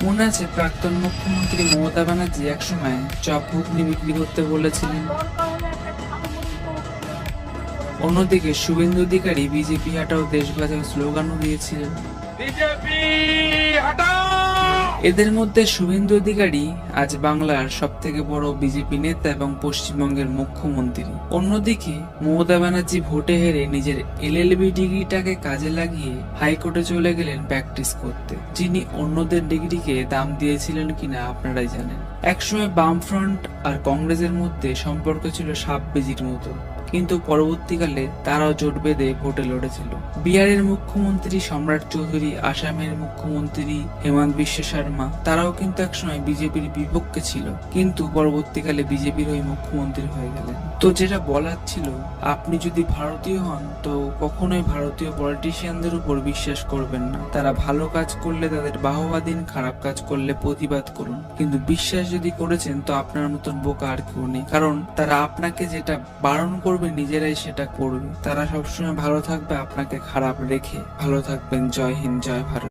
মনে আছে প্রাক্তন মুখ্যমন্ত্রী মমতা ব্যানার্জি একসময় চপ ঘুগনি বিক্রি করতে বলেছিলেন। অন্যদিকে শুভেন্দু অধিকারী বিজেপি হাটাও দেশ বাঁচাও স্লোগানও দিয়েছিলেন। এদের মধ্যে শুভেন্দু অধিকারী আজ বাংলার সব থেকে বড় বিজেপি নেতা এবং পশ্চিমবঙ্গের মুখ্যমন্ত্রী। অন্যদিকে মমতা ব্যানার্জি ভোটে হেরে নিজের এলএলবি ডিগ্রিটাকে কাজে লাগিয়ে হাইকোর্টে চলে গেলেন প্র্যাকটিস করতে। যিনি অন্যদের ডিগ্রিকে দাম দিয়েছিলেন কিনা আপনারাই জানেন। একসময় বামফ্রন্ট আর কংগ্রেসের মধ্যে সম্পর্ক ছিল সাপ বেজির মতো, কিন্তু পরবর্তীকালে তারাও জোট বেঁধে ভোটে লড়েছিল। বিহারের মুখ্যমন্ত্রী সম্রাট চৌধুরী, আসামের মুখ্যমন্ত্রী হেমন্ত বিশ্ব শর্মা, তারাও কিন্তু একসময় বিজেপির বিপক্ষে ছিল, কিন্তু পরবর্তীকালে বিজেপির হয়ে মুখ্যমন্ত্রী হয়ে গেলেন। তো যেটা বলার ছিল, আপনি যদি ভারতীয় হন তো কখনোই ভারতীয় পলিটিশিয়ানদের উপর বিশ্বাস করবেন না। তারা ভালো কাজ করলে তাদের বাহবা দিন, খারাপ কাজ করলে প্রতিবাদ করুন, কিন্তু বিশ্বাস যদি করেছেন তো আপনার মতন বোকা আর কেউ নেই। কারণ তারা আপনাকে যেটা বারণ করবে নিজেরাই সেটা করবে। তারা সবসময় ভালো থাকবে আপনাকে খারাপ রেখে। ভালো থাকবেন। জয় হিন্দ, জয় ভারত।